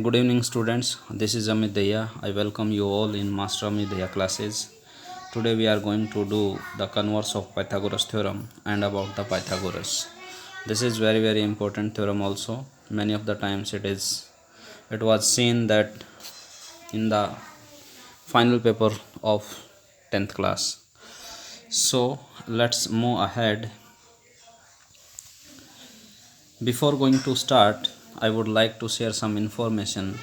Good evening, students. This is Amit Daya. I welcome you all in Master Amit Daya classes. Today we are going to do the converse of Pythagoras theorem and about the Pythagoras. This is very important theorem also. Many of the times it was seen that in the final paper of 10th class. So let's move ahead. Before going to start, I would like to share some information.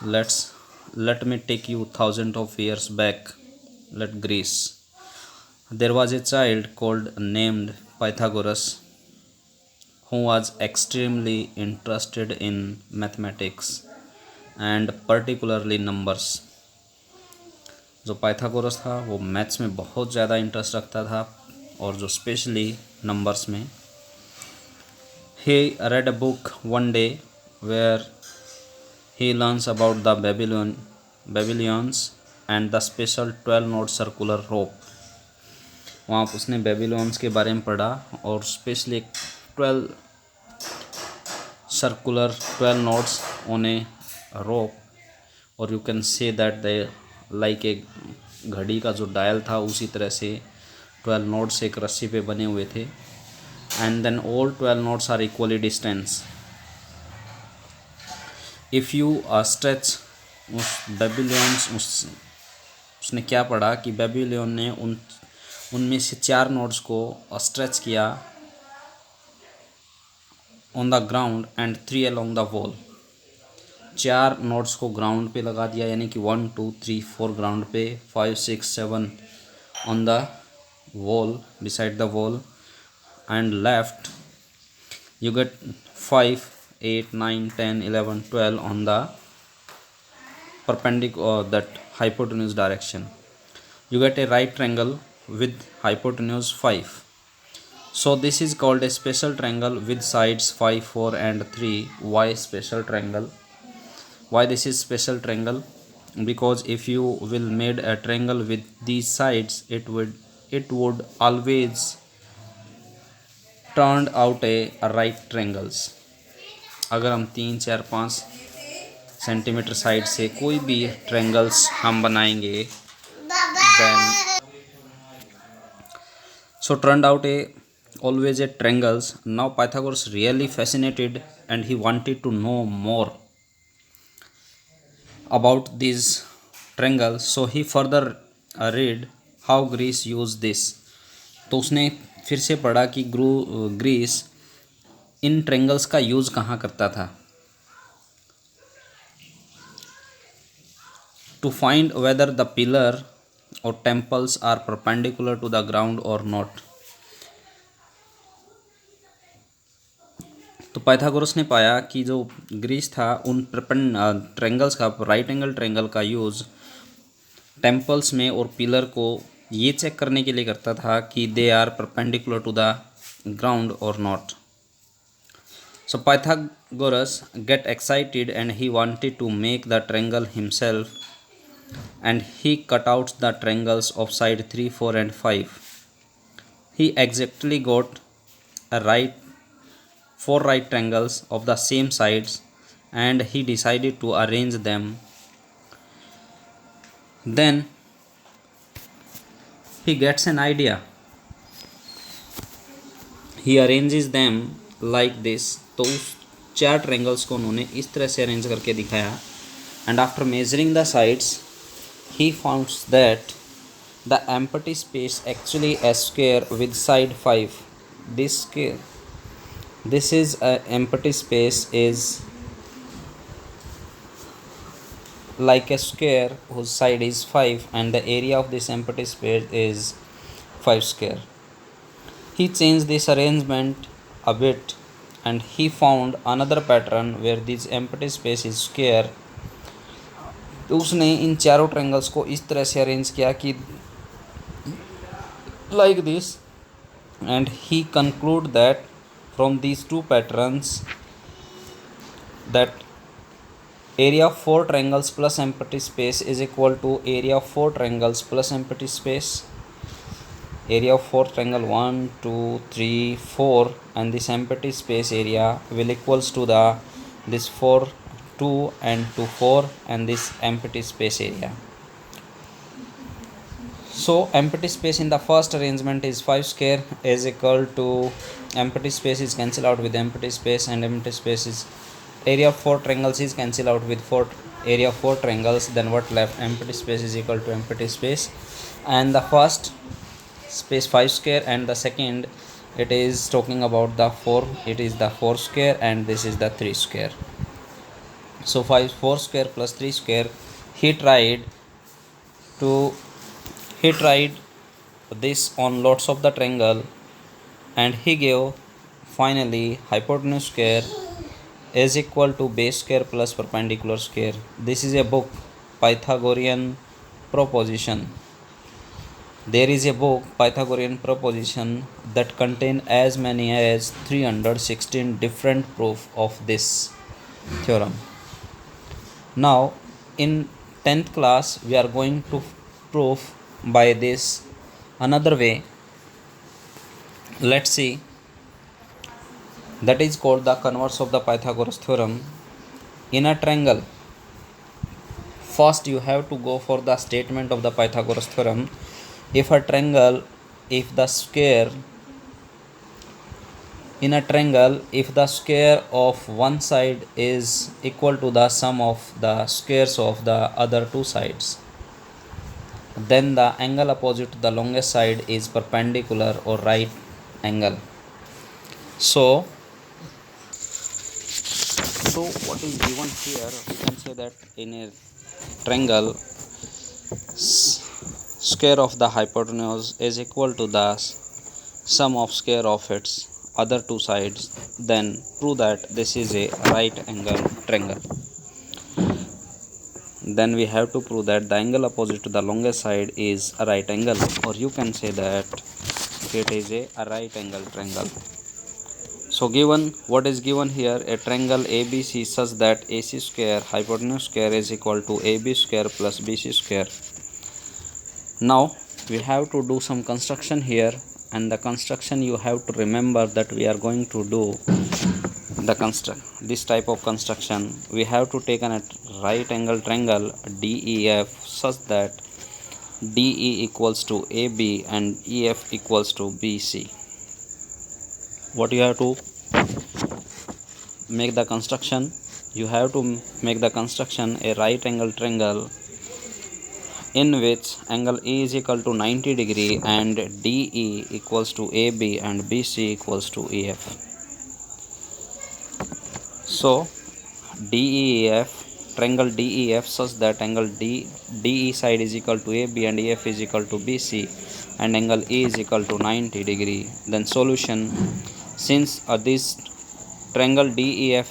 Let me take you thousands of years back. Let Greece. There was a child called named Pythagoras who was extremely interested in mathematics and particularly numbers. जो Pythagoras था वो maths में बहुत ज़्यादा interest रखता था और जो स्पेशली नंबर्स में. He read a book one day where he learns about the Babylonians and the special 12-knot circular rope. वहाँ उसने बेबीलोन्स के बारे में पढ़ा और specially 12 knots on a rope, और you can say that they like एक घड़ी का जो डायल था उसी तरह से 12 नोट्स एक रस्सी पे बने हुए थे. And then all 12 notes are equally distance. If you stretch उस बेबीलोन्स उसने क्या पढ़ा कि बेबीलोन ने उनमें से 4 नोट्स को स्ट्रेच किया on the ground and 3 along the wall. 4 notes को ग्राउंड पे लगा दिया, यानी कि 1 2 3 4 ग्राउंड पे, 5 6 7 on the wall, beside the wall, and left you get 5 8 9 10 11 12 on the perpendicular that hypotenuse direction. You get a right triangle with hypotenuse 5. So this is called a special triangle with sides 5 4 and 3. Why special triangle? Why this is special triangle? Because if you will made a triangle with these sides, it would always turned out a right triangles. अगर हम 3 4 5 centimetre side से कोई भी triangles हम बनाएंगे, then so turned out a always a triangles. Now Pythagoras really fascinated and he wanted to know more about these triangles. So he further read how Greece used this. तो उसने फिर से पढ़ा कि ग्रीस इन ट्रायंगल्स का use कहाँ करता था. To find whether the pillar और temples are perpendicular to the ground और नॉट. तो पाइथागोरस ने पाया कि जो ग्रीस था उन ट्रायंगल्स का, राइट एंगल ट्रायंगल का यूज़ टेम्पल्स में और पिलर को ये चेक करने के लिए करता था कि they are perpendicular to the ground और not. So Pythagoras get excited and he wanted to make the triangle himself and he cut out the triangles of side 3 4 and 5. He exactly got four right triangles of the same sides and he decided to arrange them. Then he gets an idea. He arranges them like this. तो उस 4 triangles को उन्होंने इस तरह से arrange करके दिखाया. And after measuring the sides, he found that the empty space actually a square with side 5. This is a empty space is like a square whose side is 5 and the area of this empty space is 5 square. He changed this arrangement a bit and he found another pattern where this empty space is square. तो उसने इन चारों triangles को इस तरह से arrange किया कि like this, and he conclude that from these two patterns that area of 4 triangles plus empty space is equal to area of 4 triangles plus empty space. Area of 4 triangle 1 2 3 4 and this empty space area will equals to the this 4 2 and to 4 and this empty space area. So empty space in the first arrangement is 5 square is equal to empty space is cancelled out with empty space, and empty space is area of 4 triangles is cancelled out with 4 area of 4 triangles. Then what left? Empty space is equal to empty space, and the first space 5 square and the second it is talking about the 4, it is the 4 square and this is the 3 square. So 4 square plus 3 square, he tried this on lots of the triangle and he gave finally hypotenuse square is equal to base square plus perpendicular square. This is a book, Pythagorean proposition. There is a book, Pythagorean proposition, that contain as many as 316 different proof of this theorem. Now in 10th class we are going to prove by this another way. Let's see. That is called the converse of the Pythagoras theorem. In a triangle, first you have to go for the statement of the Pythagoras theorem. If a triangle, if the square in a triangle, if the square of one side is equal to the sum of the squares of the other two sides, then the angle opposite to the longest side is perpendicular or right angle. So what is given here, we can say that in a triangle, square of the hypotenuse is equal to the sum of square of its other two sides. Then prove that this is a right angle triangle. Then we have to prove that the angle opposite to the longest side is a right angle, or you can say that it is a right angle triangle. So given what is given here, a triangle ABC such that AC square hypotenuse square is equal to AB square plus BC square. Now we have to do some construction here, and the construction you have to remember that we are going to do this type of construction. We have to take a right angle triangle DEF such that DE equals to AB and EF equals to BC. What you have to make the construction? You have to make the construction a right angle triangle in which angle E is equal to 90 degree and DE equals to AB and BC equals to EF. So DEF, triangle DEF such that angle DE side is equal to AB and EF is equal to BC and angle E is equal to 90 degree. Then solution, since this triangle DEF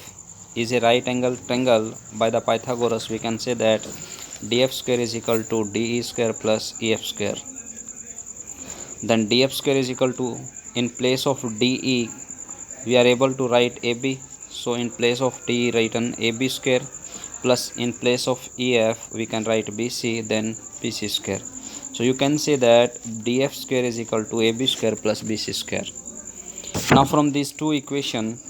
is a right angle triangle by the Pythagoras, we can say that DF square is equal to DE square plus EF square. Then DF square is equal to, in place of DE we are able to write AB, so in place of DE written AB square plus in place of EF we can write BC, then BC square. So you can say that DF square is equal to AB square plus BC square. Now from these two equations,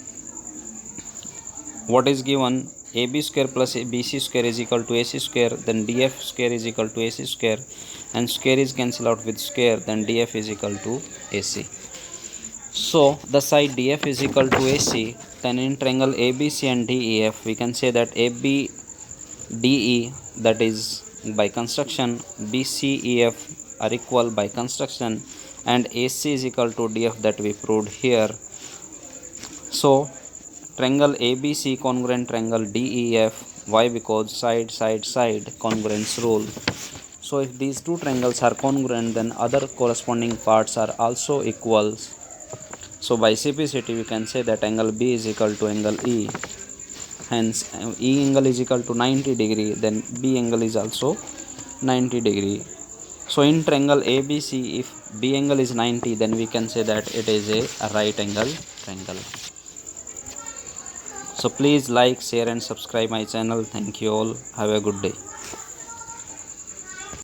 what is given, AB square plus BC square is equal to AC square, then DF square is equal to AC square, and square is cancelled out with square, then DF is equal to AC. So the side DF is equal to AC, then in triangle ABC and DEF we can say that AB DE, that is by construction, BCEF are equal by construction, and AC is equal to DF, that we proved here. So triangle ABC congruent triangle DEF. Why? Because side congruence rule. So if these two triangles are congruent, then other corresponding parts are also equals. So by simplicity we can say that angle B is equal to angle E. Hence E angle is equal to 90 degree, then B angle is also 90 degree. So in triangle ABC, if B angle is 90, then we can say that it is a right angle triangle. So please like, share and subscribe my channel. Thank you all. Have a good day.